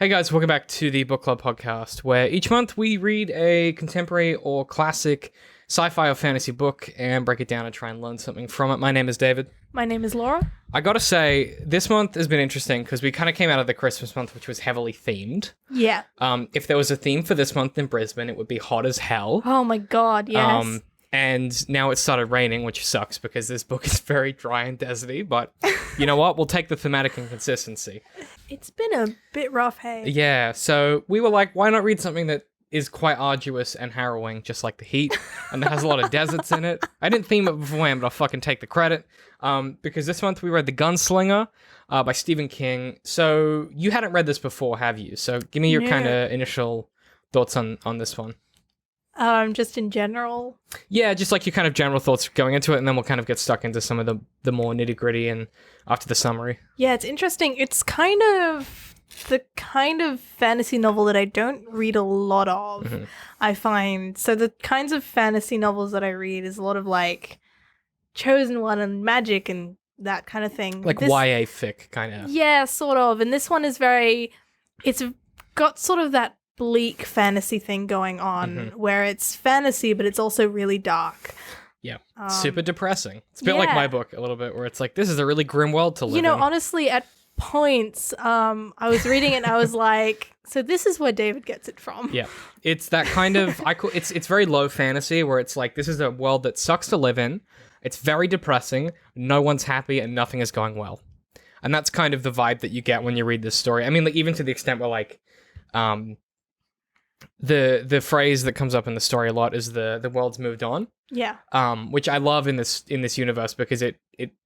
Hey guys, welcome back to the Book Club podcast, where each month we read a contemporary or classic sci-fi or fantasy book and break it down and try and learn something from it. My name is David. My name is Laura. I gotta say, this month has been interesting because we kind of came out of the Christmas month, which was heavily themed. Yeah. If there was a theme for this month in Brisbane, it would be hot as hell. Oh my god, yes. And now it started raining, which sucks because this book is very dry and deserty, but you know what? We'll take the thematic inconsistency. It's been a bit rough, hey? Yeah, so we were like, why not read something that is quite arduous and harrowing, just like The Heat, and that has a lot of deserts in it. I didn't theme it beforehand, but I'll fucking take the credit. Because this month we read The Gunslinger by Stephen King. So you hadn't read this before, have you? So give me your kind of initial thoughts on this one. Just in general. Yeah, just like your kind of general thoughts going into it, and then we'll kind of get stuck into some of the more nitty gritty and after the summary. Yeah, it's interesting. It's kind of the kind of fantasy novel that I don't read a lot of, I find. So the kinds of fantasy novels that I read is a lot of like Chosen One and magic and that kind of thing. Like YA fic, kind of. Yeah, sort of. And this one is it's got sort of that bleak fantasy thing going on where it's fantasy, but it's also really dark. Yeah. Super depressing. It's a bit like my book a little bit, where it's like, this is a really grim world to live in. You know, honestly, at points, I was reading it and I was like, so this is where David gets it from. Yeah. It's that kind of, it's very low fantasy where it's like, this is a world that sucks to live in. It's very depressing. No one's happy and nothing is going well. And that's kind of the vibe that you get when you read this story. I mean, like, even to the extent where like, the phrase that comes up in the story a lot is the world's moved on. Yeah. Which I love in this universe because it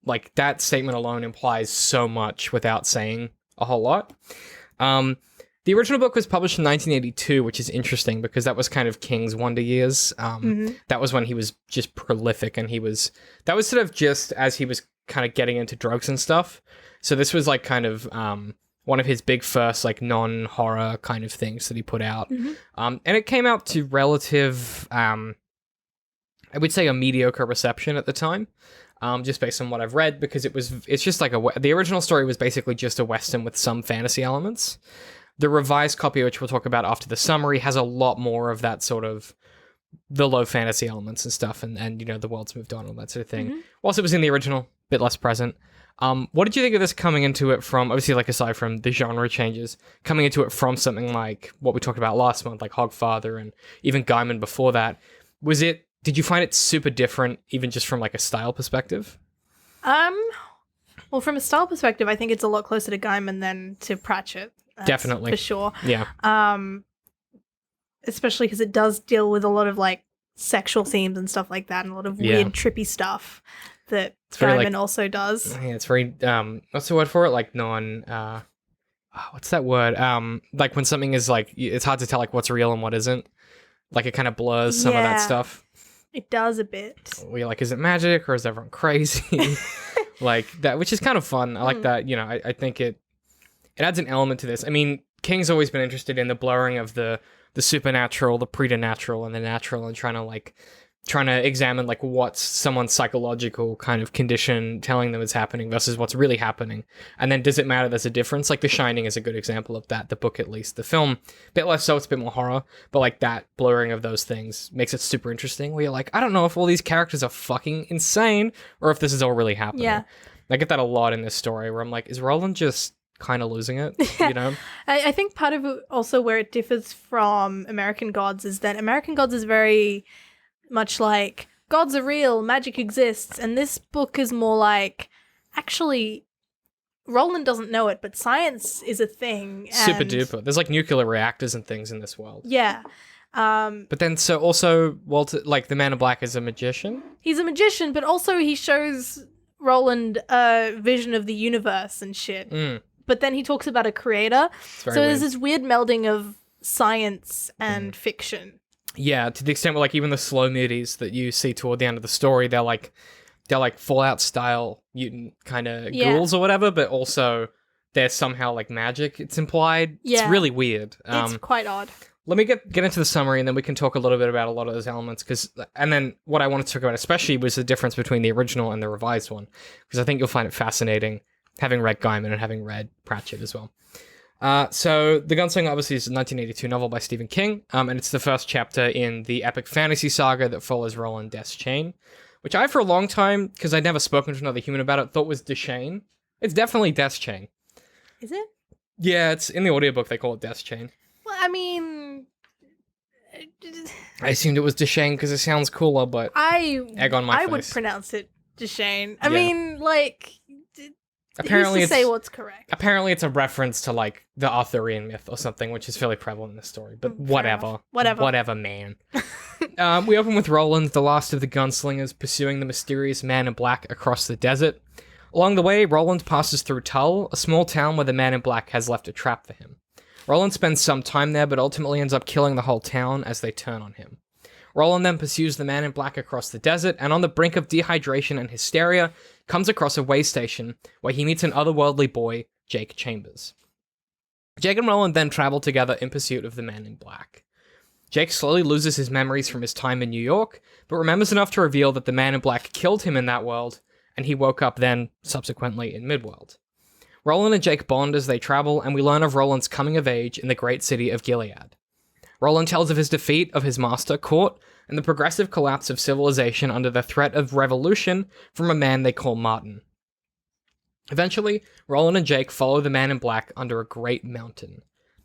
like that statement alone implies so much without saying a whole lot. The original book was published in 1982, which is interesting because that was kind of King's wonder years. That was when he was just prolific, and that was sort of just as he was kind of getting into drugs and stuff. So this was like kind of one of his big first like non-horror kind of things that he put out. And it came out to relative, I would say a mediocre reception at the time, just based on what I've read, because it's just like the original story was basically just a Western with some fantasy elements. The revised copy, which we'll talk about after the summary, has a lot more of that sort of the low fantasy elements and stuff, and you know, the world's moved on, all that sort of thing. Whilst it was in the original, a bit less present. What did you think of this coming into it from, obviously, like, aside from the genre changes, coming into it from something like what we talked about last month, like Hogfather and even Gaiman before that? Did you find it super different, even just from like a style perspective? Well, from a style perspective, I think it's a lot closer to Gaiman than to Pratchett. Definitely. For sure. Yeah. Especially because it does deal with a lot of like sexual themes and stuff like that, and a lot of weird, trippy stuff that Gaiman also does. Yeah, it's very, what's the word for it? Like what's that word? Like when something is like, it's hard to tell like what's real and what isn't. Like it kind of blurs some of that stuff. It does a bit. We're like, is it magic or is everyone crazy? Like that, which is kind of fun. I like that. You know, I think it adds an element to this. I mean, King's always been interested in the blurring of the supernatural, the preternatural, and the natural, and trying to examine like what's someone's psychological kind of condition telling them it's happening versus what's really happening. And then does it matter there's a difference? Like The Shining is a good example of that, the book at least. The film, a bit less so, it's a bit more horror, but like that blurring of those things makes it super interesting, where you're like, I don't know if all these characters are fucking insane or if this is all really happening. Yeah. I get that a lot in this story where I'm like, is Roland just kind of losing it, you know? I think part of it also where it differs from American Gods is that American Gods is very much like, gods are real, magic exists, and this book is more like, actually, Roland doesn't know it, but science is a thing. Super duper. There's like nuclear reactors and things in this world. Yeah. But then, so also, Walter, like the Man in Black is a magician? He's a magician, but also he shows Roland a vision of the universe and shit. But then he talks about a creator. So there's this weird melding of science and fiction. Yeah, to the extent where like even the slow muties that you see toward the end of the story, they're like Fallout style mutant kind of ghouls or whatever, but also they're somehow like magic, it's implied. Yeah. It's really weird. It's quite odd. Let me get into the summary, and then we can talk a little bit about a lot of those elements. And then what I wanted to talk about especially was the difference between the original and the revised one, because I think you'll find it fascinating, having read Gaiman and having read Pratchett as well. So The Gunslinger obviously is a 1982 novel by Stephen King, and it's the first chapter in the epic fantasy saga that follows Roland Deschain, which I, for a long time, because I'd never spoken to another human about it, thought was Deschain. It's definitely Deschain. Is it? Yeah, it's in the audiobook, they call it Deschain. Well, I mean, I assumed it was Deschain because it sounds cooler, but egg on my face. I would pronounce it Deschain. I Yeah. mean, like, Apparently who's to say what's correct? Apparently it's a reference to, like, the Arthurian myth or something, which is fairly prevalent in the story, but Fair whatever. enough. Whatever. Whatever, man. We open with Roland, the last of the gunslingers, pursuing the mysterious man in black across the desert. Along the way, Roland passes through Tull, a small town where the man in black has left a trap for him. Roland spends some time there, but ultimately ends up killing the whole town as they turn on him. Roland then pursues the man in black across the desert, and on the brink of dehydration and hysteria, comes across a way station where he meets an otherworldly boy, Jake Chambers. Jake and Roland then travel together in pursuit of the man in black. Jake slowly loses his memories from his time in New York, but remembers enough to reveal that the man in black killed him in that world, and he woke up then, subsequently, in Midworld. Roland and Jake bond as they travel, and we learn of Roland's coming of age in the great city of Gilead. Roland tells of his defeat of his master, Court, and the progressive collapse of civilization under the threat of revolution from a man they call Martin. Eventually, Roland and Jake follow the man in black under a great mountain.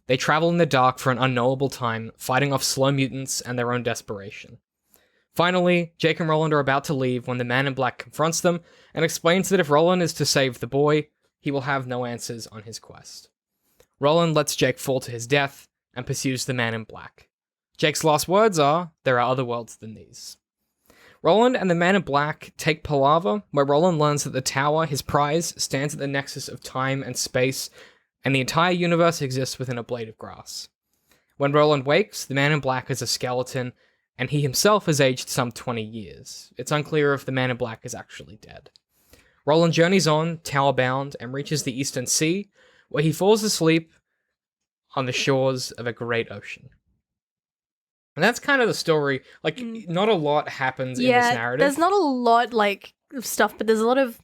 They travel in the dark for an unknowable time, fighting off slow mutants and their own desperation. Finally, Jake and Roland are about to leave when the man in black confronts them and explains that if Roland is to save the boy, he will have no answers on his quest. Roland lets Jake fall to his death and pursues the man in black. Jake's last words are, "There are other worlds than these." Roland and the man in black take palaver, where Roland learns that the tower, his prize, stands at the nexus of time and space, and the entire universe exists within a blade of grass. When Roland wakes, the man in black is a skeleton, and he himself has aged some 20 years. It's unclear if the man in black is actually dead. Roland journeys on, tower-bound, and reaches the Eastern Sea, where he falls asleep on the shores of a great ocean. And that's kind of the story. Like, not a lot happens in this narrative. There's not a lot, like, of stuff, but there's a lot of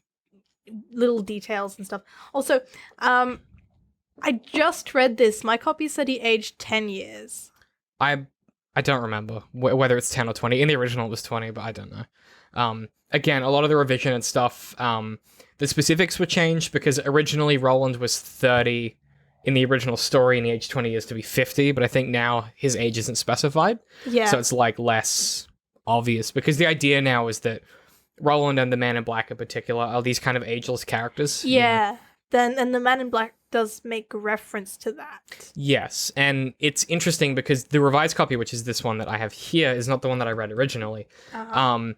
little details and stuff. Also, I just read this. My copy said he aged 10 years. I don't remember whether it's 10 or 20. In the original, it was 20, but I don't know. Again, a lot of the revision and stuff, the specifics were changed because originally Roland was 30 in the original story and he aged 20 years to be 50, but I think now his age isn't specified. Yeah. So it's like less obvious because the idea now is that Roland and the Man in Black in particular are these kind of ageless characters. Yeah. You know? And the Man in Black does make reference to that. Yes, and it's interesting because the revised copy, which is this one that I have here, is not the one that I read originally. Uh-huh.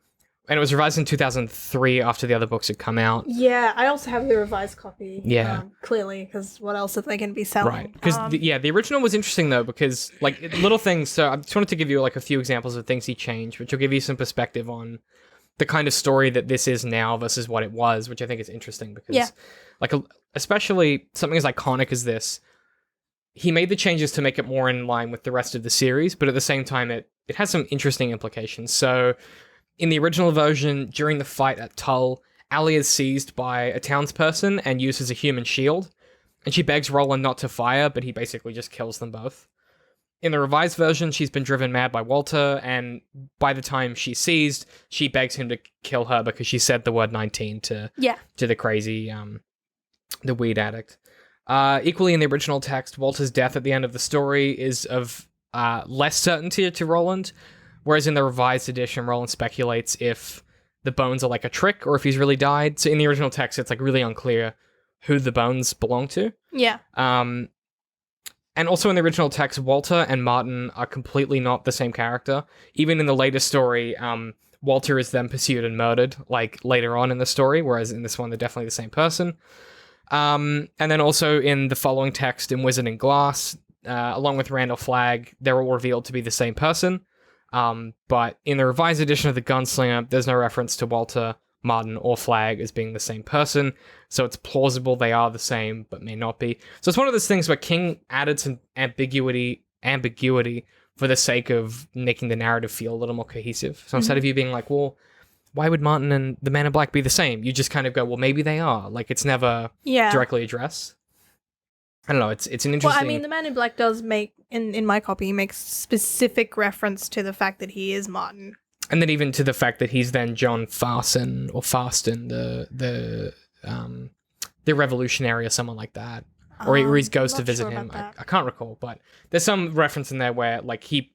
And it was revised in 2003 after the other books had come out. Yeah, I also have the revised copy. Yeah. Clearly, because what else are they going to be selling? Right. Because, the original was interesting, though, because, like, little things. So I just wanted to give you, like, a few examples of things he changed, which will give you some perspective on the kind of story that this is now versus what it was, which I think is interesting because, like, especially something as iconic as this, he made the changes to make it more in line with the rest of the series, but at the same time, it has some interesting implications. So, in the original version, during the fight at Tull, Allie is seized by a townsperson and used as a human shield, and she begs Roland not to fire, but he basically just kills them both. In the revised version, she's been driven mad by Walter, and by the time she's seized, she begs him to kill her because she said the word 19 to the crazy, the weed addict. Equally in the original text, Walter's death at the end of the story is of less certainty to Roland, whereas in the revised edition, Roland speculates if the bones are like a trick or if he's really died. So in the original text, it's like really unclear who the bones belong to. Yeah. And also in the original text, Walter and Martin are completely not the same character. Even in the latest story, Walter is then pursued and murdered, like later on in the story, whereas in this one, they're definitely the same person. And then also in the following text in Wizard and Glass, along with Randall Flagg, they're all revealed to be the same person. But in the revised edition of the Gunslinger, there's no reference to Walter, Martin, or Flagg as being the same person, so it's plausible they are the same, but may not be. So it's one of those things where King added some ambiguity for the sake of making the narrative feel a little more cohesive. So instead of you being like, well, why would Martin and the Man in Black be the same? You just kind of go, well, maybe they are. Like, it's never directly addressed. I don't know. It's an interesting. Well, I mean, the Man in Black does make in my copy makes specific reference to the fact that he is Martin, and then even to the fact that he's then John Farson or Farston, the revolutionary or someone like that, or he goes to visit him. I can't recall, but there's some reference in there where like he.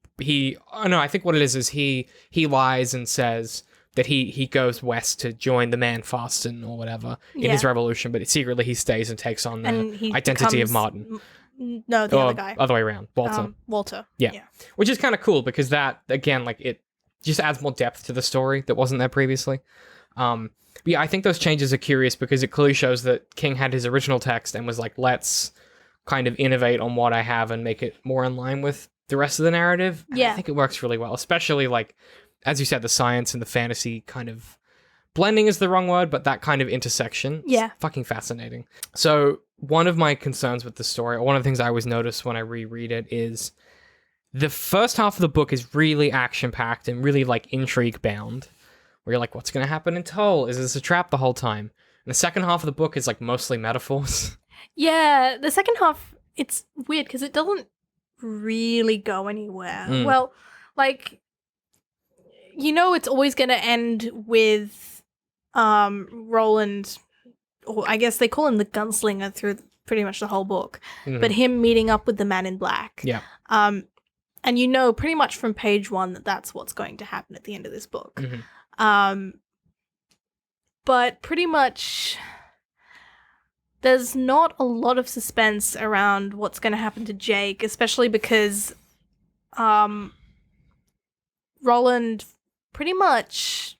Oh no, I think what it is he lies and says that he goes west to join the Man Farston or whatever in his revolution, but secretly he stays and takes on the identity of Martin. No, the other guy. Other way around. Walter. Walter. Yeah. Which is kind of cool because that, again, like it just adds more depth to the story that wasn't there previously. But yeah, I think those changes are curious because it clearly shows that King had his original text and was like, let's kind of innovate on what I have and make it more in line with the rest of the narrative. And I think it works really well, especially like, as you said, the science and the fantasy kind of blending is the wrong word, but that kind of intersection is fucking fascinating. So one of my concerns with the story, or one of the things I always notice when I reread it, is the first half of the book is really action-packed and really like intrigue-bound, where you're like, what's going to happen in Tull? Is this a trap the whole time? And the second half of the book is like mostly metaphors. Yeah, the second half, it's weird because it doesn't really go anywhere. Well, like, it's always going to end with Roland, or I guess they call him the Gunslinger through pretty much the whole book, but him meeting up with the Man in Black. Yeah. And pretty much from page 1 that that's what's going to happen at the end of this book. But pretty much there's not a lot of suspense around what's going to happen to Jake, especially because Roland pretty much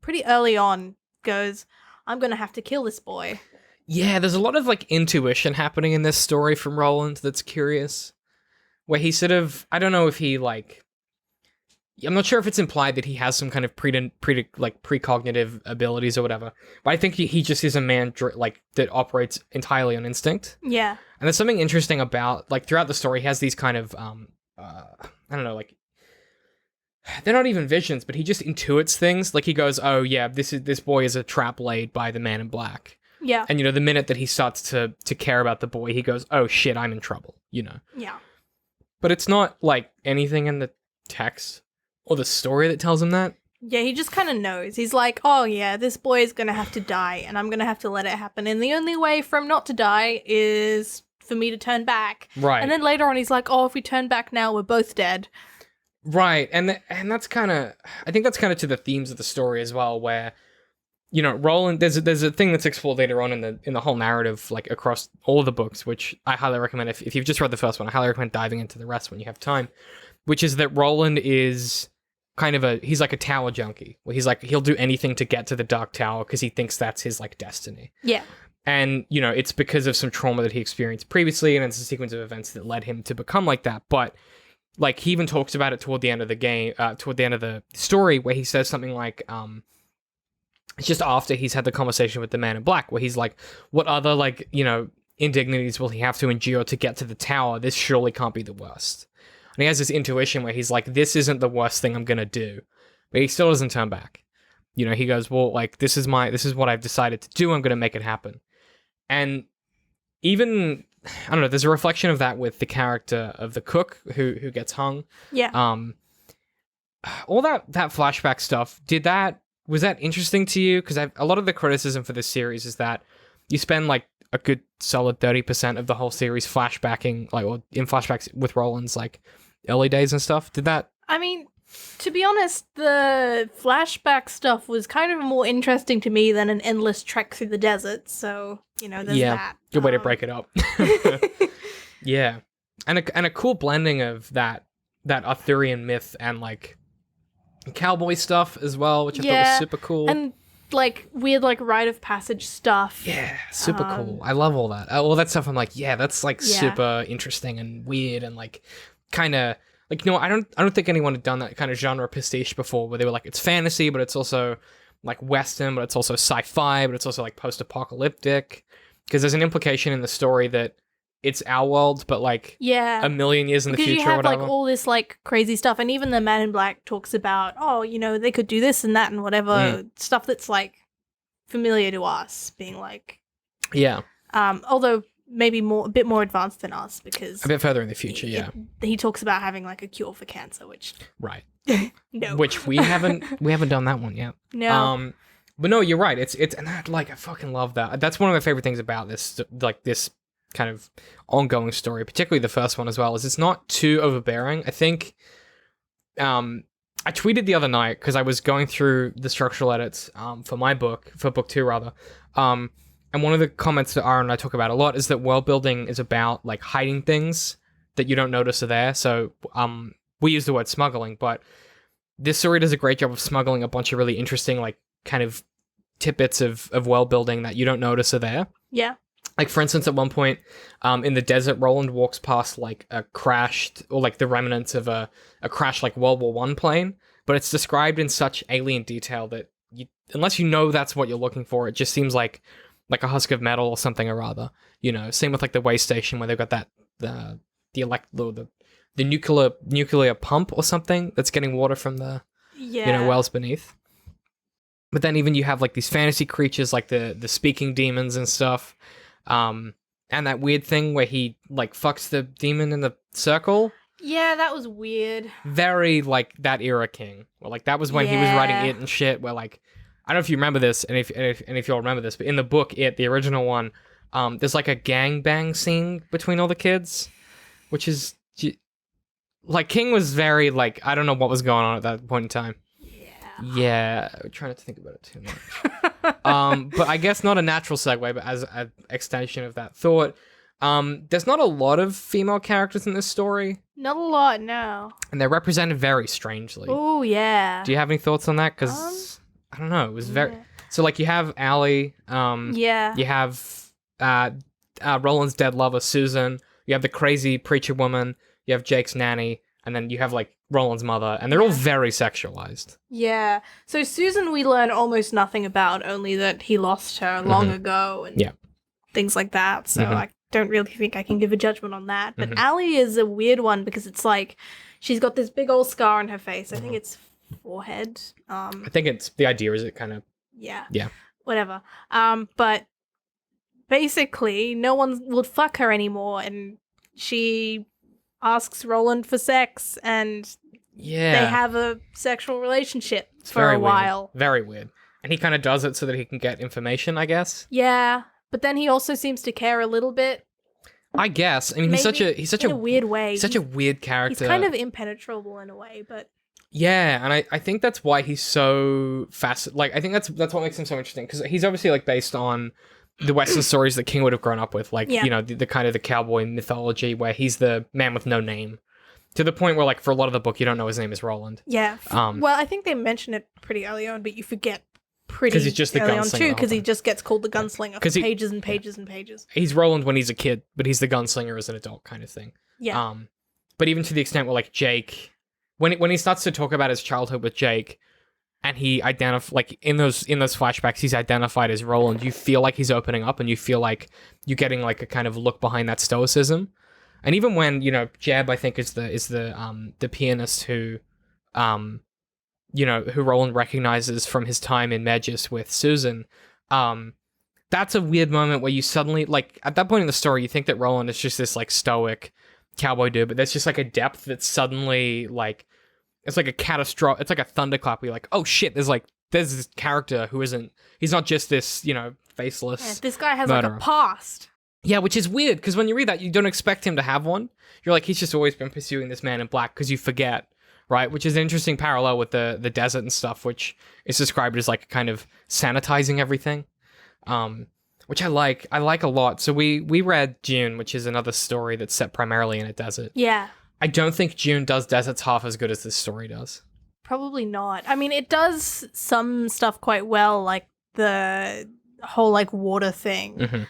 pretty early on goes, I'm going to have to kill this boy. Yeah, there's a lot of like intuition happening in this story from Roland that's curious. Where he sort of, I don't know if he like, I'm not sure if it's implied that he has some kind of precognitive abilities or whatever, but I think he just is a man like that operates entirely on instinct. Yeah. And there's something interesting about, like, throughout the story, he has these kind of, I don't know, like, they're not even visions, but he just intuits things. Like, he goes, oh yeah, this boy is a trap laid by the Man in Black. Yeah. And, the minute that he starts to care about the boy, he goes, oh shit, I'm in trouble, Yeah. But it's not, like, anything in the text or the story that tells him that. Yeah, he just kind of knows. He's like, oh yeah, this boy is going to have to die, and I'm going to have to let it happen. And the only way for him not to die is for me to turn back. Right. And then later on, he's like, oh, if we turn back now, we're both dead. Right. And that's kind of, I think that's kind of to the themes of the story as well, where, Roland, there's a thing that's explored later on in the whole narrative, like across all of the books, which I highly recommend. If you've just read the first one, I highly recommend diving into the rest when you have time, which is that Roland is kind of he's like a tower junkie, where he's like, he'll do anything to get to the Dark Tower because he thinks that's his like destiny. Yeah. And, it's because of some trauma that he experienced previously, and it's a sequence of events that led him to become like that. But, like, he even talks about it toward the end of the game, toward the end of the story, where he says something like, it's just after he's had the conversation with the Man in Black, where he's like, what other, like, indignities will he have to endure to get to the tower? This surely can't be the worst. And he has this intuition where he's like, this isn't the worst thing I'm going to do. But he still doesn't turn back. He goes, well, like, this is what I've decided to do. I'm going to make it happen. And even, I don't know, there's a reflection of that with the character of the cook who gets hung. Yeah. All that flashback stuff, was that interesting to you? Because a lot of the criticism for this series is that you spend like a good solid 30% of the whole series flashbacking, like, or in flashbacks with Roland's like early days and stuff. I mean, to be honest, the flashback stuff was kind of more interesting to me than an endless trek through the desert. So, there's that. Good way to break it up. Yeah. And a cool blending of that Arthurian myth and like cowboy stuff as well, which I thought was super cool. And like weird like rite of passage stuff. Yeah, super cool. I love all that. All that stuff I'm like, yeah, that's like super interesting and weird and like kind of like, I don't think anyone had done that kind of genre pastiche before, where they were like, it's fantasy, but it's also like Western, but it's also sci-fi, but it's also like post-apocalyptic. Because there's an implication in the story that it's our world, but like a million years in the future, you have or whatever. Like all this like crazy stuff, and even the Man in Black talks about, they could do this and that and whatever stuff that's like familiar to us, being like, yeah. Although maybe a bit more advanced than us because A bit further in the future, yeah. he talks about having like a cure for cancer, which Right. no, Which we haven't done that one yet. no, But no, you're right. It's and I fucking love that. That's one of my favorite things about this, like this kind of ongoing story, particularly the first one as well, is it's not too overbearing. I think, I tweeted the other night because I was going through the structural edits, for book 2 rather, and one of the comments that Aaron and I talk about a lot is that world building is about like hiding things that you don't notice are there. So, we use the word smuggling, but this story does a great job of smuggling a bunch of really interesting, like, kind of tidbits of world building that you don't notice are there. yeah, Like, for instance, at one point, in the desert, Roland walks past, like, a crashed, or, like, the remnants of a crashed, like, World War I plane, but it's described in such alien detail that, unless you know that's what you're looking for, it just seems like a husk of metal or something or other. You know, same with, like, the way station where they've got that, the nuclear pump or something that's getting water from the, wells beneath. But then even you have, like, these fantasy creatures, like the speaking demons and stuff. And that weird thing where he, like, fucks the demon in the circle. yeah, that was weird. Very, like, that era King. Well, like, that was when he was writing It and shit, where, like, I don't know if you remember this, and if you'll remember this, but in the book, It, the original one, there's, like, a gangbang scene between all the kids, which is, like, King was very, like, I don't know what was going on at that point in time. Yeah, I'm trying not to think about it too much. But I guess not a natural segue, but as an extension of that thought, there's not a lot of female characters in this story. Not a lot, no. And they're represented very strangely. Oh, yeah. Do you have any thoughts on that? Because, I don't know, it was very... Yeah. So, like, you have Allie, Yeah. you have Roland's dead lover, Susan, you have the crazy preacher woman, you have Jake's nanny, and then you have, like, Roland's mother, and they're all very sexualized. Yeah. So Susan we learn almost nothing about, only that he lost her long ago and things like that. So I don't really think I can give a judgment on that. But Allie is a weird one because it's like she's got this big old scar on her face. I think it's forehead. I think it's the idea is it kind of yeah. Whatever. But basically no one would fuck her anymore, and she asks Roland for sex, and they have a sexual relationship for a while. Very weird. And he kind of does it so that he can get information, I guess. Yeah, but then he also seems to care a little bit. I guess. I mean, he's such a weird way. He's such a weird character. He's kind of impenetrable in a way, but yeah, and I think that's why he's so like, I think that's what makes him so interesting, because he's obviously, like, based on the Western stories that King would have grown up with, like, you know, the kind of the cowboy mythology where he's the man with no name, to the point where, like, for a lot of the book, you don't know his name is Roland. Yeah. Well, I think they mention it pretty early on, but you forget pretty because he's just the early on gunslinger too, because he just gets called the gunslinger for pages and pages and pages. He's Roland when he's a kid, but he's the gunslinger as an adult, kind of thing. Yeah. But even to the extent where, like, Jake, when he starts to talk about his childhood with Jake, and he like, in those flashbacks, he's identified as Roland, you feel like he's opening up, and you feel like you're getting, like, a kind of look behind that stoicism. And even when, you know, Jeb, I think, is the pianist who who Roland recognizes from his time in Megis with Susan, that's a weird moment where you suddenly, like, at that point in the story, you think that Roland is just this, like, stoic cowboy dude, but there's just, like, a depth that's suddenly, like, it's like a catastrophic, it's like a thunderclap where you're like, oh shit, there's this character who he's not just this, you know, faceless. Yeah, this guy has murderer. like a past. Yeah, which is weird, because when you read that, you don't expect him to have one. You're like, he's just always been pursuing this man in black, because you forget, right? Which is an interesting parallel with the desert and stuff, which is described as, like, kind of sanitizing everything, which I like a lot. So we read June, which is another story that's set primarily in a desert. Yeah. I don't think June does deserts half as good as this story does. Probably not. I mean, it does some stuff quite well, like the whole, like, water thing.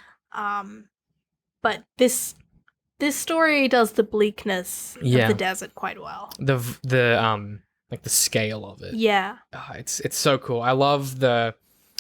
But this story does the bleakness of the desert quite well. The like the scale of it. Yeah. It's so cool. I love I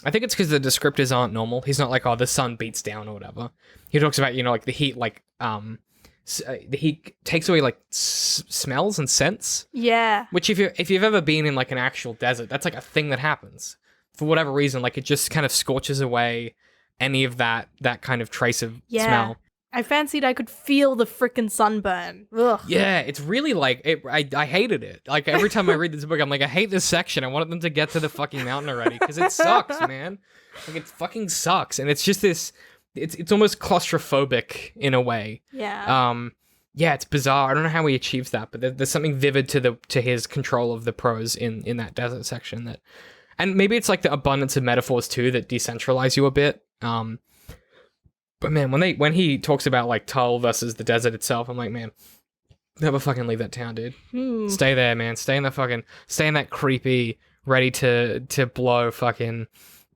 think it's because the descriptors aren't normal. He's not like, oh, the sun beats down or whatever. He talks about, you know, like the heat, like, the heat takes away, like, smells and scents. Yeah. Which if you've ever been in, like, an actual desert, that's, like, a thing that happens. For whatever reason, like, it just kind of scorches away any of that kind of trace of smell. I fancied I could feel the frickin' sunburn. Ugh. Yeah, it's really like I hated it. Like every time I read this book, I'm like, I hate this section. I wanted them to get to the fucking mountain already because it sucks, man. Like it fucking sucks, and it's just this. It's almost claustrophobic in a way. Yeah. Yeah, it's bizarre. I don't know how he achieves that, but there's something vivid to his control of the prose in that desert section that, and maybe it's like the abundance of metaphors too that decentralize you a bit. But man, when he talks about like Tull versus the desert itself, I'm like, man, never fucking leave that town, dude. Stay there, man. Stay in that creepy, ready to blow fucking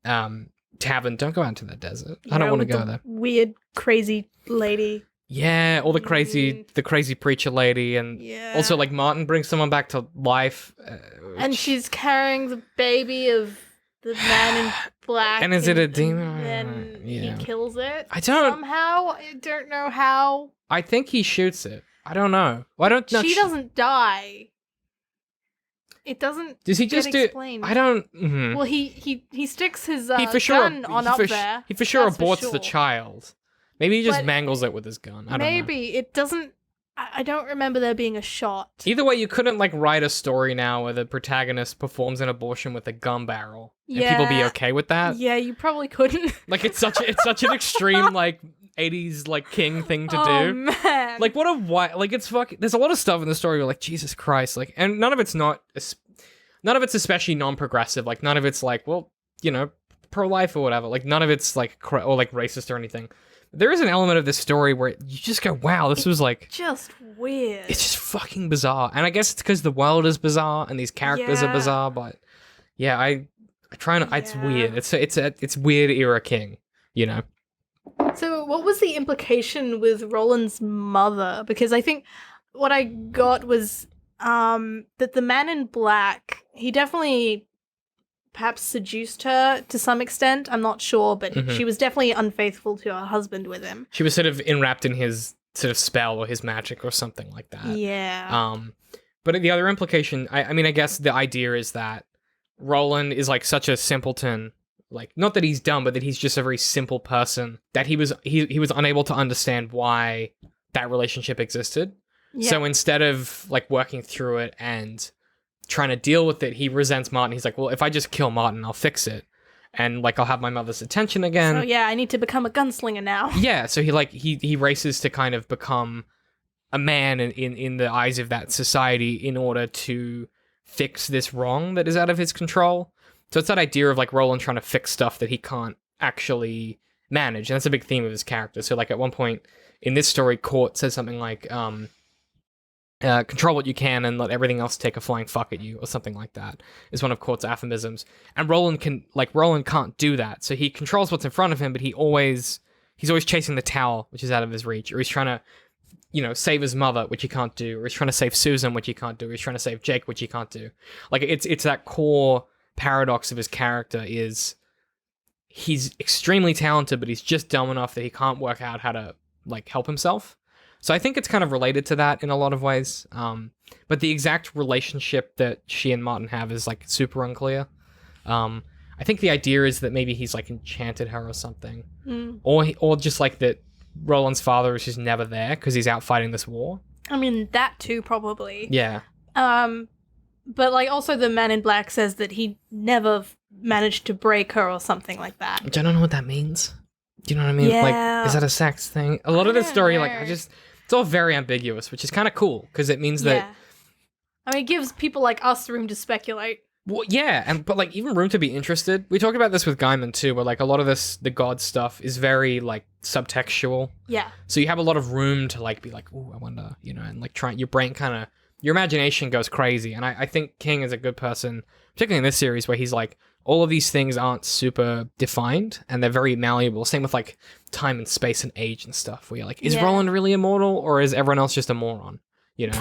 tavern. Don't go out into that desert. I don't want to go there. Weird, crazy lady. Yeah, all the crazy preacher lady, and also like Martin brings someone back to life, and she's carrying the baby of the man in black. And is it a demon? And then he kills it. Somehow. I don't know how. I think he shoots it. I don't know. Why don't she doesn't die? It doesn't. Does he just do? Explained. I don't. Mm-hmm. Well, he sticks his he for sure, gun on up there. He for sure aborts the child. Maybe he just mangles it with his gun. I don't know. Maybe it doesn't. I don't remember there being a shot. Either way, you couldn't like write a story now where the protagonist performs an abortion with a gun barrel, and people be okay with that. Yeah, you probably couldn't. Like it's such an extreme like 80s like king thing to do. Oh man! Like what a like it's fucking. There's a lot of stuff in the story where like Jesus Christ, like, and none of it's especially non-progressive. Like none of it's like, well, you know, pro-life or whatever. Like none of it's like or like racist or anything. There is an element of this story where you just go, wow, this was like... just weird. It's just fucking bizarre. And I guess it's because the world is bizarre and these characters are bizarre, but... Yeah, I try not... It's weird. It's weird era king, you know? So what was the implication with Roland's mother? Because I think what I got was that the man in black, he definitely... perhaps seduced her to some extent. I'm not sure, but she was definitely unfaithful to her husband with him. She was sort of enwrapped in his sort of spell or his magic or something like that. Yeah. But the other implication, I mean, I guess the idea is that Roland is like such a simpleton, like not that he's dumb, but that he's just a very simple person, that he was unable to understand why that relationship existed. Yeah. So instead of like working through it and trying to deal with it, he resents Martin. He's like, well, if I just kill Martin, I'll fix it. And like, I'll have my mother's attention again. So yeah, I need to become a gunslinger now. Yeah, so he races to kind of become a man in the eyes of that society in order to fix this wrong that is out of his control. So it's that idea of like Roland trying to fix stuff that he can't actually manage. And that's a big theme of his character. So like at one point in this story, Court says something like, control what you can and let everything else take a flying fuck at you, or something like that, is one of Court's aphorisms. And Roland can't do that. So he controls what's in front of him, but he's always chasing the tower, which is out of his reach, or he's trying to, you know, save his mother, which he can't do, or he's trying to save Susan, which he can't do, or he's trying to save Jake, which he can't do. Like it's that core paradox of his character is he's extremely talented, but he's just dumb enough that he can't work out how to like help himself. So I think it's kind of related to that in a lot of ways. But the exact relationship that she and Martin have is like super unclear. I think the idea is that maybe he's like enchanted her or something. Or just like that Roland's father is just never there because he's out fighting this war. I mean, that too, probably. Yeah. But like also the man in black says that he never managed to break her or something like that. Which I don't know what that means. Do you know what I mean? Yeah. Like, is that a sex thing? A lot of this story, like, it's all very ambiguous, which is kind of cool because it means that. I mean, it gives people like us room to speculate. Well, yeah, but like even room to be interested. We talked about this with Gaiman too, where like a lot of the god stuff is very like subtextual. Yeah. So you have a lot of room to like be like, oh, I wonder, you know, and like your brain your imagination goes crazy. And I think King is a good person, particularly in this series, where he's like, all of these things aren't super defined and they're very malleable. Same with like time and space and age and stuff, where you're like, is Roland really immortal or is everyone else just a moron? You know?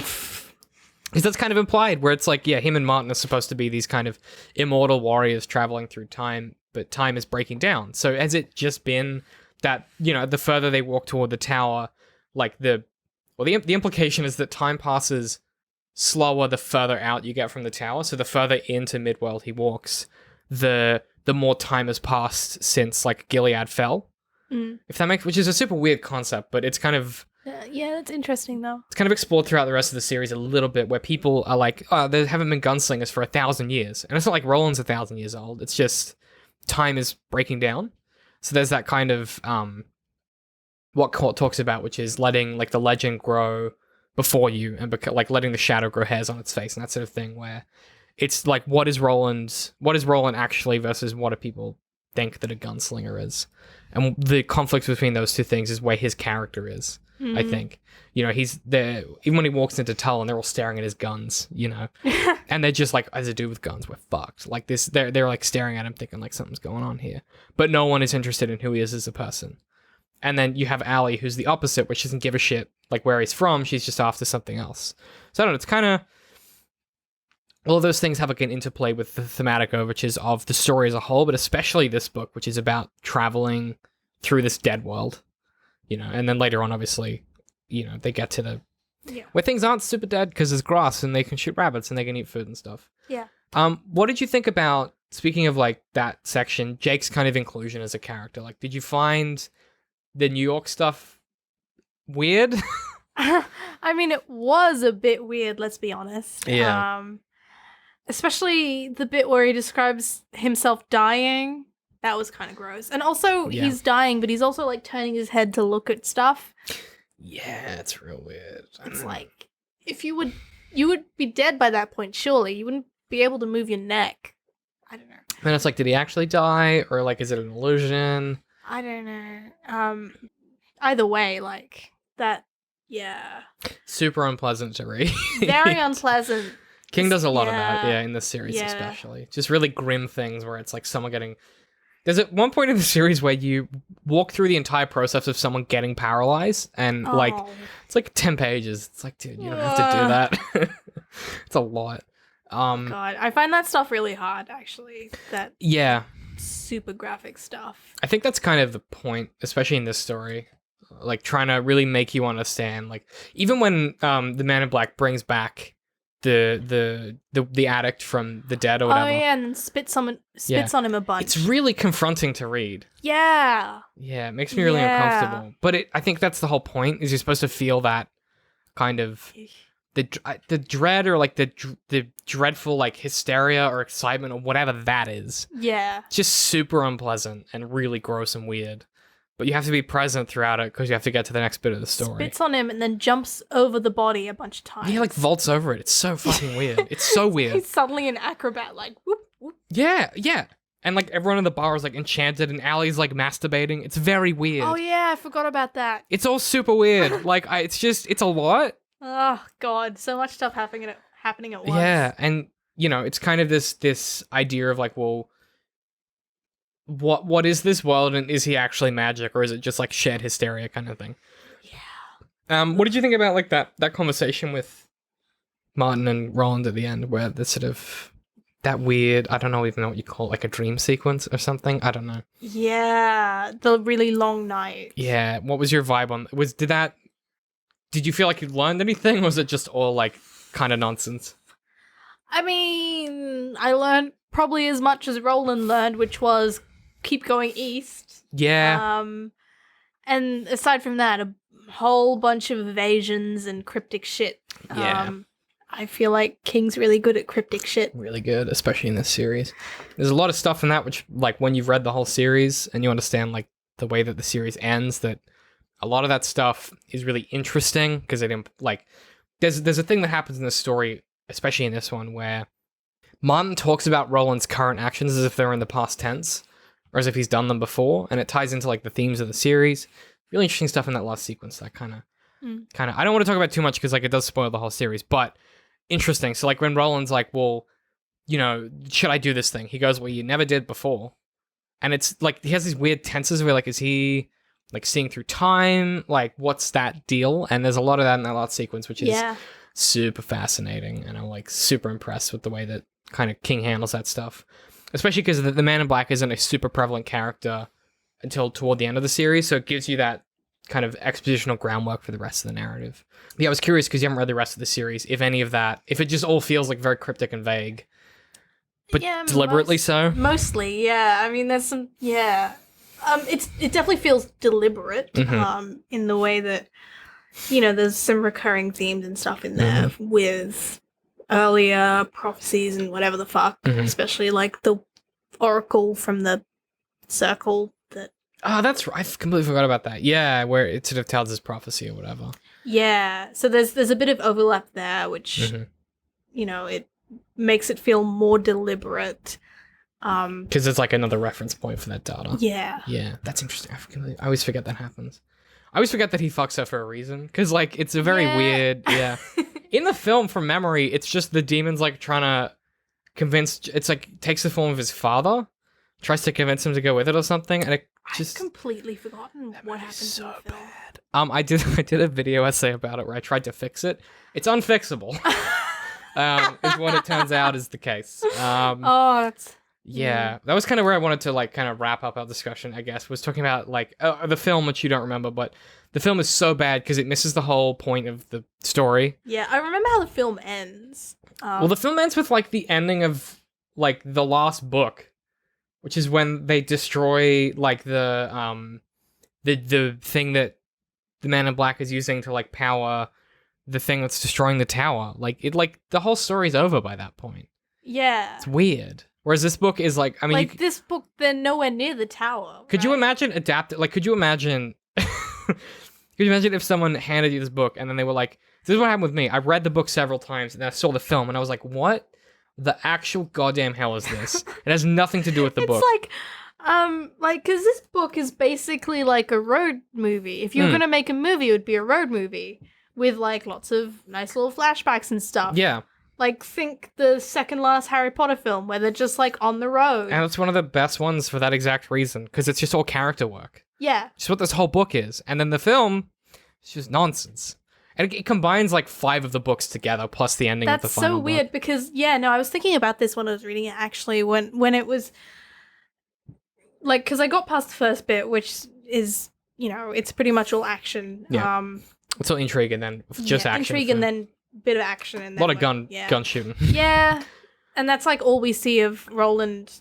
Because that's kind of implied, where it's like, yeah, him and Martin are supposed to be these kind of immortal warriors traveling through time, but time is breaking down. So has it just been that, you know, the further they walk toward the tower, like the implication is that time passes slower the further out you get from the tower. So the further into Midworld he walks, the more time has passed since like Gilead fell. If that makes, which is a super weird concept, but it's kind of yeah, that's interesting though. it's kind of explored throughout the rest of the series a little bit, where people are like, oh, there haven't been gunslingers for 1,000 years, and it's not like Roland's 1,000 years old. It's just time is breaking down. So there's that kind of what Court talks about, which is letting like the legend grow before you, and like letting the shadow grow hairs on its face and that sort of thing, where it's like, what is Roland actually versus what do people think that a gunslinger is? And the conflict between those two things is where his character is, I think. You know, he's there, even when he walks into Tull and they're all staring at his guns, you know, and they're just like, as a dude with guns, we're fucked. Like this, they're like staring at him thinking like something's going on here, but no one is interested in who he is as a person. And then you have Allie, who's the opposite, which doesn't give a shit like where he's from. She's just after something else. So I don't know, it's kind of, all of those things have like an interplay with the thematic overtures of the story as a whole, but especially this book, which is about traveling through this dead world, you know, and then later on, obviously, you know, they get to the, where things aren't super dead because there's grass and they can shoot rabbits and they can eat food and stuff. Yeah. What did you think about, speaking of like that section, Jake's kind of inclusion as a character? Like, did you find the New York stuff weird? I mean, it was a bit weird, let's be honest. Yeah. Especially the bit where he describes himself dying. That was kind of gross. And also, he's dying, but he's also, like, turning his head to look at stuff. Yeah, it's real weird. It's like, if you would be dead by that point, surely. You wouldn't be able to move your neck. I don't know. And it's like, did he actually die? Or, like, is it an illusion? I don't know. Either way, like, that, yeah. Super unpleasant to read. Very unpleasant. King does a lot of that, in this series especially. Just really grim things where it's like someone getting... There's at one point in the series where you walk through the entire process of someone getting paralyzed, and like, it's like 10 pages. It's like, dude, you don't have to do that. It's a lot. God, I find that stuff really hard, actually. That super graphic stuff. I think that's kind of the point, especially in this story. Like, trying to really make you understand. Like, even when the Man in Black brings back the addict from the dead or whatever. Oh yeah, and then spits on him a bunch. It's really confronting to read. Yeah. Yeah, it makes me really uncomfortable. But I think that's the whole point, is you're supposed to feel that kind of the dread, or like the dreadful like hysteria or excitement or whatever that is. Yeah. It's just super unpleasant and really gross and weird. But you have to be present throughout it because you have to get to the next bit of the story. Spits on him and then jumps over the body a bunch of times. He like vaults over it. It's so fucking weird. It's so weird. He's suddenly an acrobat, like whoop whoop. Yeah. And like everyone in the bar is like enchanted, and Allie's like masturbating. It's very weird. Oh yeah, I forgot about that. It's all super weird. Like it's a lot. Oh god, so much stuff happening at once. Yeah, and you know, it's kind of this idea of like, well, what is this world, and is he actually magic, or is it just like shared hysteria kind of thing? Yeah. What did you think about like that conversation with Martin and Roland at the end, where the sort of that weird, I don't even know what you call it, like a dream sequence or something? I don't know. Yeah, the really long night. Yeah. What was your vibe on? Did you feel like you learned anything, or was it just all like kind of nonsense? I mean, I learned probably as much as Roland learned, which was keep going east. Yeah. And aside from that, a whole bunch of evasions and cryptic shit. Yeah. I feel like King's really good at cryptic shit. Really good, especially in this series. There's a lot of stuff in that which, like, when you've read the whole series and you understand, like, the way that the series ends, that a lot of that stuff is really interesting because it, like, there's a thing that happens in this story, especially in this one, where Martin talks about Roland's current actions as if they're in the past tense, or as if he's done them before, and it ties into like the themes of the series. Really interesting stuff in that last sequence. That kind of, I don't want to talk about too much because like it does spoil the whole series, but interesting. So like when Roland's like, well, you know, should I do this thing? He goes, well, you never did before, and it's like he has these weird tenses where like, is he like seeing through time? Like, what's that deal? And there's a lot of that in that last sequence, which is super fascinating, and I'm like super impressed with the way that kind of King handles that stuff. Especially because the Man in Black isn't a super prevalent character until toward the end of the series, so it gives you that kind of expositional groundwork for the rest of the narrative. Yeah, I was curious because you haven't read the rest of the series, if any of that, if it just all feels like very cryptic and vague, but deliberately so. Mostly, yeah. I mean, there's some, It definitely feels deliberate, in the way that, there's some recurring themes and stuff in there with earlier prophecies and whatever the fuck, especially like the oracle from the circle that. Oh, that's right. I completely forgot about that. Yeah, where it sort of tells his prophecy or whatever. Yeah, so there's a bit of overlap there, which it makes it feel more deliberate. Because it's like another reference point for that data. Yeah, that's interesting. I always forget that happens. I always forget that he fucks her for a reason, because like it's a very weird. Yeah, in the film, from memory, it's just the demon's like trying to convince. It's like takes the form of his father, tries to convince him to go with it or something, and it just I've completely forgotten what happened so in the film. bad. I did a video essay about it where I tried to fix it. It's unfixable. Is what it turns out is the case. That's. Yeah, that was kind of where I wanted to like kind of wrap up our discussion, I guess, was talking about like the film, which you don't remember, but the film is so bad because it misses the whole point of the story. Yeah, I remember how the film ends. Well, the film ends with like the ending of like the last book, which is when they destroy like the thing that the Man in Black is using to like power the thing that's destroying the tower. Like the whole story's over by that point. Yeah. It's weird. Whereas this book is like, I mean, like this book, they're nowhere near the tower. Could you imagine could you imagine if someone handed you this book and then they were like, this is what happened with me. I read the book several times and then I saw the film and I was like, what the actual goddamn hell is this? It has nothing to do with the book. It's because this book is basically like a road movie. If you were going to make a movie, it would be a road movie with like lots of nice little flashbacks and stuff. Yeah. Like, think the second last Harry Potter film where they're just, like, on the road. And it's one of the best ones for that exact reason, because it's just all character work. Yeah. It's what this whole book is. And then the film, it's just nonsense. And it combines, like, 5 of the books together, plus the ending of the final book. That's so weird, because, I was thinking about this when I was reading it, actually, when it was, like, because I got past the first bit, which is, it's pretty much all action. Yeah. It's all intrigue and then just action. Intrigue and then bit of action and a lot of gun shooting. Yeah, and that's like all we see of Roland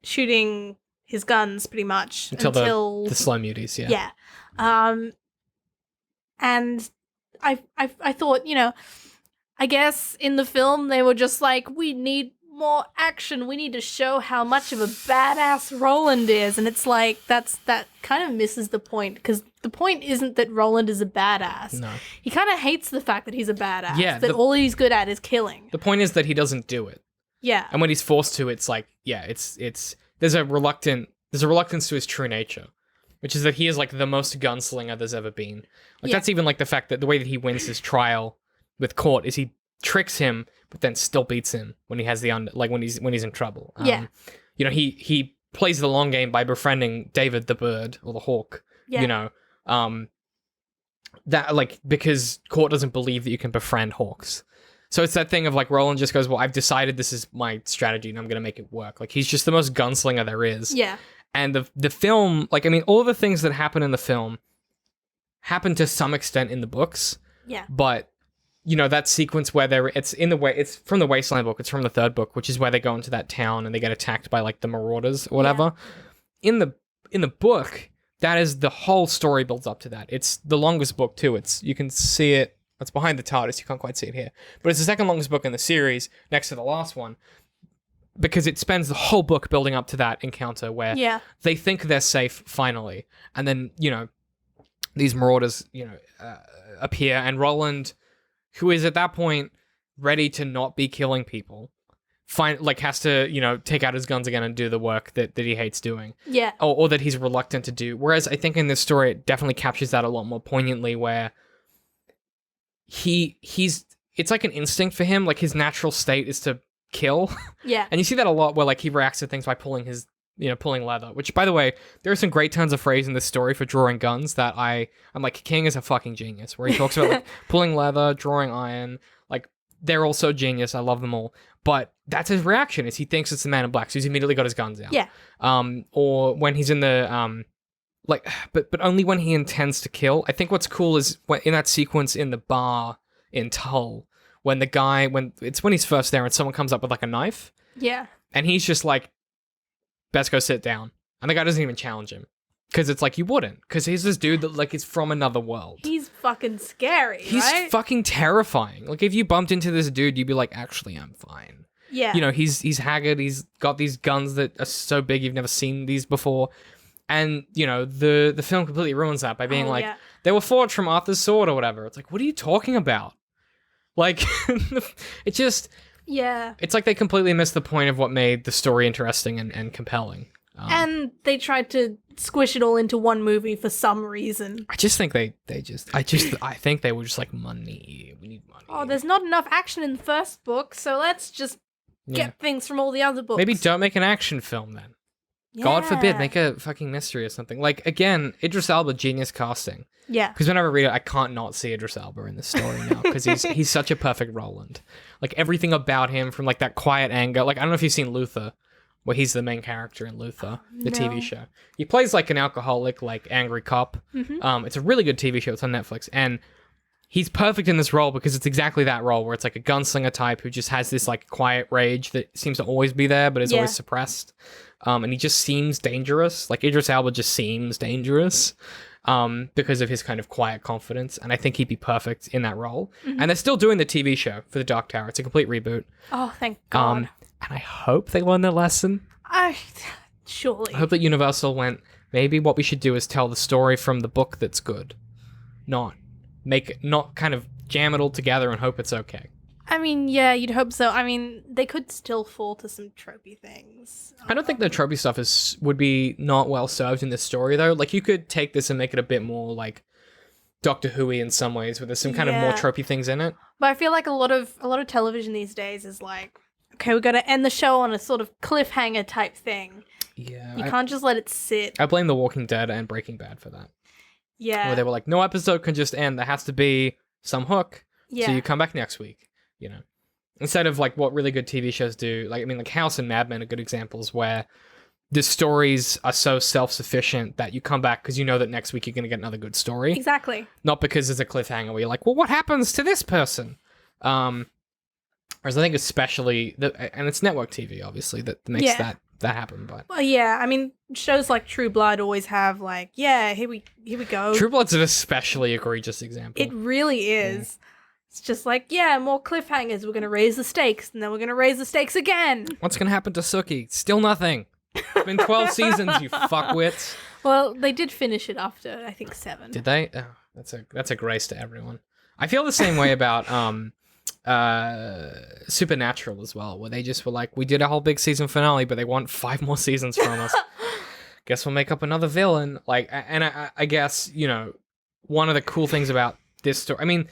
shooting his guns pretty much until the slow muties. Yeah. And I thought, I guess in the film they were just like, we need more action. We need to show how much of a badass Roland is, and it's like that kind of misses the point, because the point isn't that Roland is a badass. No, he kind of hates the fact that he's a badass. Yeah, that all he's good at is killing. The point is that he doesn't do it. Yeah, and when he's forced to, it's like, it's there's a reluctance to his true nature, which is that he is like the most gunslinger there's ever been. Like that's even like the fact that the way that he wins his trial with Court is he tricks him, but then still beats him when he has when he's in trouble. He plays the long game by befriending David the bird or the hawk. Yeah. That like because Court doesn't believe that you can befriend hawks. So it's that thing of like Roland just goes, well, I've decided this is my strategy and I'm gonna make it work. Like he's just the most gunslinger there is. Yeah. And the film, like I mean, all the things that happen in the film happen to some extent in the books. Yeah. But that sequence where it's from the Wasteland book, it's from the 3rd book, which is where they go into that town and they get attacked by like the marauders or whatever. Yeah. In the book, that is the whole story builds up to that. It's the longest book too. You can see it. It's behind the TARDIS. You can't quite see it here, but it's the second longest book in the series, next to the last one, because it spends the whole book building up to that encounter where they think they're safe finally, and then these marauders appear, and Roland, who is at that point ready to not be killing people, has to, take out his guns again and do the work that he hates doing. Yeah. Or that he's reluctant to do. Whereas I think in this story, it definitely captures that a lot more poignantly, where it's like an instinct for him, like his natural state is to kill. Yeah. And you see that a lot where like he reacts to things by pulling leather, which by the way, there are some great turns of phrase in this story for drawing guns that I'm like, King is a fucking genius, where he talks about like pulling leather, drawing iron, like they're all so genius. I love them all. But that's his reaction, is he thinks it's the Man in Black, so he's immediately got his guns out. Yeah. Or when he's in the but only when he intends to kill. I think what's cool is in that sequence in the bar in Tull, when he's first there and someone comes up with like a knife. Yeah. And he's just like, best go sit down. And the guy doesn't even challenge him. Because it's like, you wouldn't. Because he's this dude that, like, is from another world. He's fucking scary, He's right? fucking terrifying. Like, if you bumped into this dude, you'd be like, actually, I'm fine. Yeah. You know, he's haggard. He's got these guns that are so big you've never seen these before. And, you know, the film completely ruins that by being they were forged from Arthur's sword or whatever. It's like, what are you talking about? Like, it just... Yeah. It's like they completely missed the point of what made the story interesting and compelling. And they tried to squish it all into one movie for some reason. I just think I think they were just like, money. We need money. Oh, there's not enough action in the first book, so let's just get things from all the other books. Maybe don't make an action film then. Yeah. God forbid, make a fucking mystery or something. Like, again, Idris Elba, genius casting. Yeah. Because whenever I read it, I can't not see Idris Elba in this story now, because he's such a perfect Roland. Like, everything about him, from like that quiet anger. Like, I don't know if you've seen Luther, where he's the main character in Luther, the TV show. He plays like an alcoholic, like angry cop. Mm-hmm. It's a really good TV show. It's on Netflix, and he's perfect in this role because it's exactly that role where it's like a gunslinger type who just has this like quiet rage that seems to always be there, but is always suppressed. And he just seems dangerous. Like, Idris Elba just seems dangerous because of his kind of quiet confidence, and I think he'd be perfect in that role. Mm-hmm. And they're still doing the TV show for the Dark Tower. It's a complete reboot. Oh, thank God. And I hope they learn their lesson. Surely. I hope that Universal went, maybe what we should do is tell the story from the book that's good. Not kind of jam it all together and hope it's okay. I mean, yeah, you'd hope so. I mean, they could still fall to some tropey things. I don't think the tropey stuff would be not well served in this story, though. Like, you could take this and make it a bit more, like, Doctor Who-y in some ways, where there's some kind of more tropey things in it. But I feel like a lot of television these days is like, okay, we got to end the show on a sort of cliffhanger type thing. Yeah. You can't just let it sit. I blame The Walking Dead and Breaking Bad for that. Yeah. Where they were like, no episode can just end. There has to be some hook. Yeah. So you come back next week, you know. Instead of like what really good TV shows do. Like, I mean, like House and Mad Men are good examples where the stories are so self-sufficient that you come back because you know that next week you're going to get another good story. Exactly. Not because there's a cliffhanger where you're like, well, what happens to this person? Whereas I think especially, and it's network TV, obviously, that makes that happen. But well, yeah, I mean, shows like True Blood always have like, yeah, here we go. True Blood's an especially egregious example. It really is. It's just like, yeah, more cliffhangers. We're going to raise the stakes, and then we're going to raise the stakes again. What's going to happen to Sookie? Still nothing. It's been 12 seasons, you fuckwits. Well, they did finish it after, I think, 7. Did they? Oh, that's a grace to everyone. I feel the same way about Supernatural as well, where they just were like, we did a whole big season finale, but they want 5 more seasons from us. Guess we'll make up another villain. Like, and I guess, you know, one of the cool things about this story, I mean,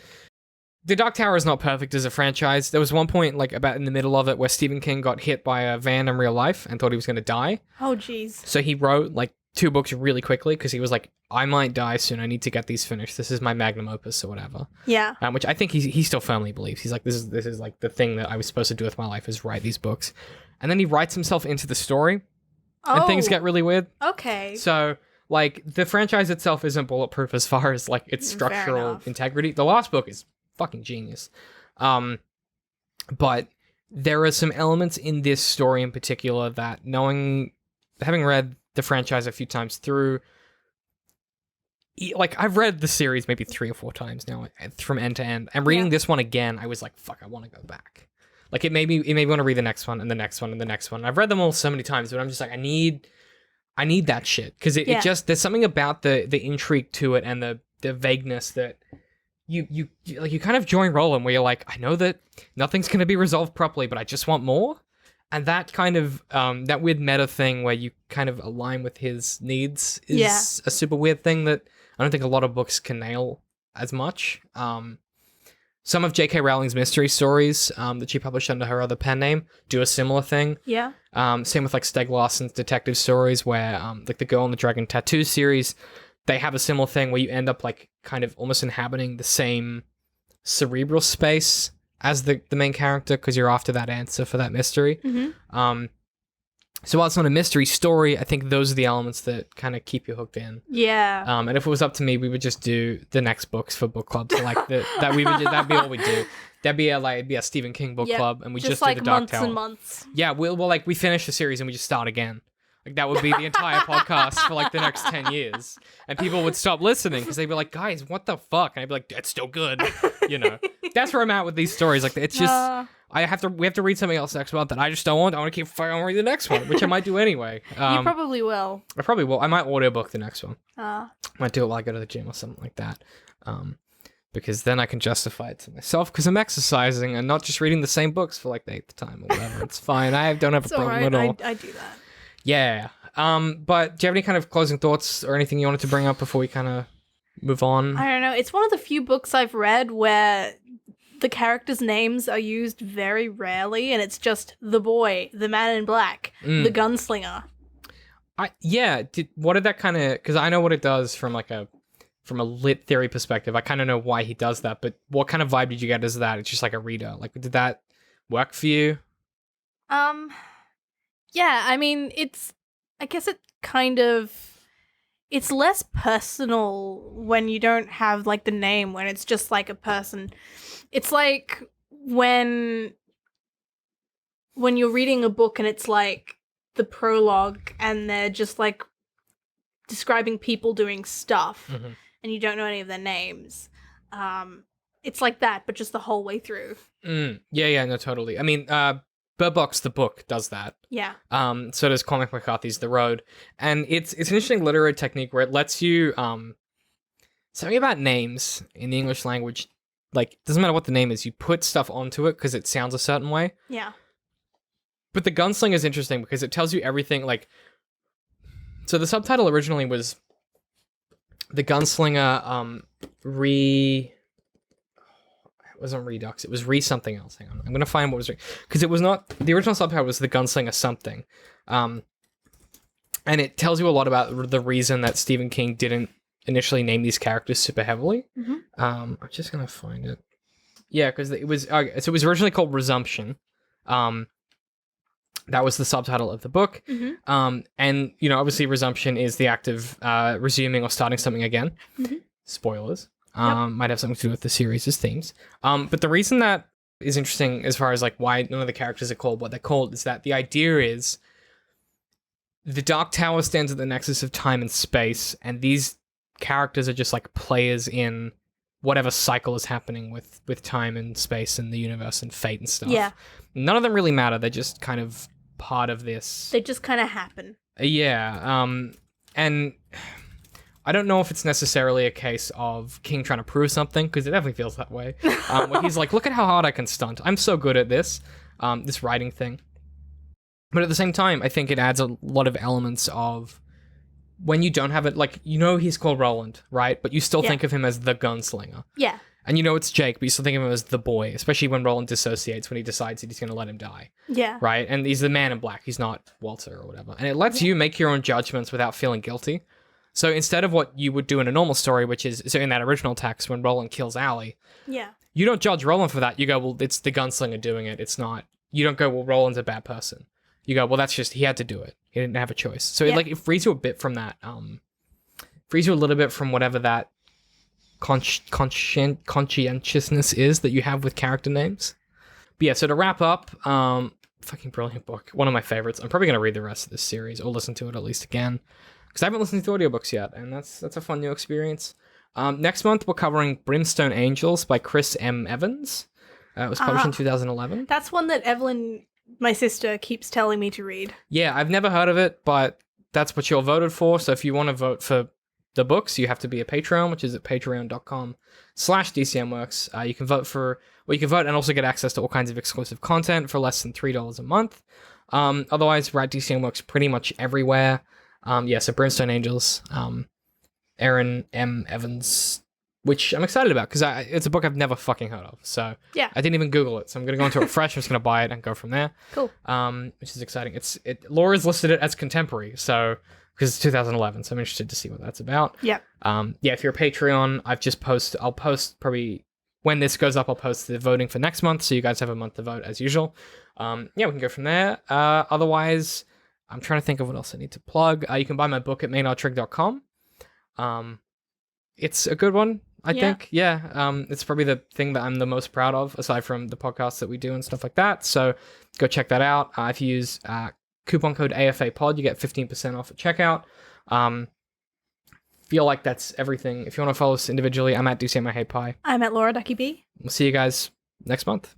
The Dark Tower is not perfect as a franchise. There was one point, like, about in the middle of it where Stephen King got hit by a van in real life and thought he was going to die. Oh, jeez. So he wrote, like, 2 books really quickly because he was like, I might die soon. I need to get these finished. This is my magnum opus or whatever. Yeah. Which I think he still firmly believes. He's like, this is like the thing that I was supposed to do with my life is write these books. And then he writes himself into the story and things get really weird. Okay. So, like, the franchise itself isn't bulletproof as far as, like, its structural integrity. The last book is fucking genius. But there are some elements in this story in particular that having read the franchise a few times through, like, I've read the series maybe 3 or 4 times now from end to end, and reading this one again, I was like, fuck, I want to go back. Like, it made me want to read the next one and the next one and the next one. I've read them all so many times, but I'm just like, I need that shit, because it just, there's something about the intrigue to it and the vagueness that you kind of join rolling, where you're like, I know that nothing's going to be resolved properly, but I just want more. And that kind of, that weird meta thing where you kind of align with his needs is a super weird thing that I don't think a lot of books can nail as much. Some of J.K. Rowling's mystery stories that she published under her other pen name do a similar thing. Yeah. Same with, like, Steg Larsson's detective stories, where, like, the Girl and the Dragon Tattoo series, they have a similar thing where you end up, like, kind of almost inhabiting the same cerebral space as the main character, because you're after that answer for that mystery. Mm-hmm. So while it's not a mystery story, I think those are the elements that kind of keep you hooked in. Yeah. And if it was up to me, we would just do the next books for book clubs. So, like, that'd be all we do. That'd be a Stephen King book club, and we just do like the Dark months Tower. and months. Yeah, we'll like, we finish the series and we just start again. Like that would be the entire podcast for like the next 10 years. And people would stop listening because they'd be like, guys, what the fuck? And I'd be like, that's still good. You know, that's where I'm at with these stories. Like it's just, we have to read something else next month that I just don't want. I want to keep fucking reading the next one, which I might do anyway. You probably will. I probably will. I might audiobook the next one. Uh, Might do it while I go to the gym or something like that. Because then I can justify it to myself because I'm exercising and not just reading the same books for like the 8th time or whatever. It's fine. I don't have a it's problem alright. at all. I do that. Yeah. But do you have any kind of closing thoughts or anything you wanted to bring up before we kind of move on? I don't know. It's one of the few books I've read where the characters' names are used very rarely, and it's just the boy, the man in black, the gunslinger. What did that kind of? Because I know what it does from a lit theory perspective. I kind of know why he does that, but what kind of vibe did you get as that? It's just like a reader. Like, did that work for you? Yeah, I mean, I guess it's less personal when you don't have, like, the name, when it's just, like, a person. It's like when you're reading a book and it's, like, the prologue and they're just, like, describing people doing stuff and you don't know any of their names. It's like that, but just the whole way through. Yeah, no, totally. I mean, Bird Box the book does that. Yeah. So does Cormac McCarthy's The Road. And it's an interesting literary technique where it lets you something about names in the English language, like, doesn't matter what the name is, you put stuff onto it because it sounds a certain way. Yeah. But the Gunslinger is interesting because it tells you everything, like, so the subtitle originally was The Gunslinger it wasn't Redux, it was something else. Hang on, I'm gonna find what was because it was not, the original subtitle was The Gunslinger something, and it tells you a lot about the reason that Stephen King didn't initially name these characters super heavily. I'm just gonna find it. Yeah, because it was so it was originally called Resumption. That was the subtitle of the book. And you know, obviously Resumption is the act of resuming or starting something again. Spoilers. Might have something to do with the series' themes. But the reason that is interesting as far as like why none of the characters are called what they're called is that the idea is the Dark Tower stands at the nexus of time and space, and these characters are just like players in whatever cycle is happening with time and space and the universe and fate and stuff. Yeah. None of them really matter. They're just kind of part of this. They just kind of happen. Yeah. And I don't know if it's necessarily a case of King trying to prove something, because it definitely feels that way. Where he's like, look at how hard I can stunt. I'm so good at this writing thing. But at the same time, I think it adds a lot of elements of when you don't have it, like, you know, he's called Roland, right? But you still think of him as the gunslinger. Yeah. And you know it's Jake, but you still think of him as the boy, especially when Roland dissociates, when he decides that he's going to let him die. Yeah. Right? And he's the man in black. He's not Walter or whatever. And it lets you make your own judgments without feeling guilty. So instead of what you would do in a normal story, which is, so in that original text, when Roland kills Allie, you don't judge Roland for that. You go, well, it's the gunslinger doing it. It's not, you don't go, well, Roland's a bad person. You go, well, that's just, he had to do it. He didn't have a choice. So it frees you a bit from that, frees you a little bit from whatever that conscientiousness is that you have with character names. But yeah, so to wrap up, fucking brilliant book. One of my favorites. I'm probably going to read the rest of this series or listen to it at least again, because I haven't listened to audiobooks yet, and that's a fun new experience. Next month, we're covering Brimstone Angels by Chris M. Evans. It was published in 2011. That's one that Evelyn, my sister, keeps telling me to read. Yeah, I've never heard of it, but that's what you're voted for. So if you want to vote for the books, you have to be a Patreon, which is at patreon.com/DCMworks. You can vote and also get access to all kinds of exclusive content for less than $3 a month. Otherwise, we're at DCMworks pretty much everywhere. So Brimstone Angels, Aaron M. Evans, which I'm excited about because it's a book I've never fucking heard of. So yeah, I didn't even Google it. So I'm going to go into it fresh. I'm just going to buy it and go from there. Cool. Which is exciting. Laura's listed it as contemporary, so because it's 2011. So I'm interested to see what that's about. Yeah. If you're a Patreon, I'll post probably when this goes up. I'll post the voting for next month, so you guys have a month to vote as usual. We can go from there. Otherwise, I'm trying to think of what else I need to plug. You can buy my book at maynardtrigg.com. It's a good one, I think. Yeah. It's probably the thing that I'm the most proud of, aside from the podcasts that we do and stuff like that. So go check that out. If you use coupon code AFAPod, you get 15% off at checkout. Feel like that's everything. If you want to follow us individually, I'm at Do Say My Hey Pie. I'm at Laura Ducky B. We'll see you guys next month.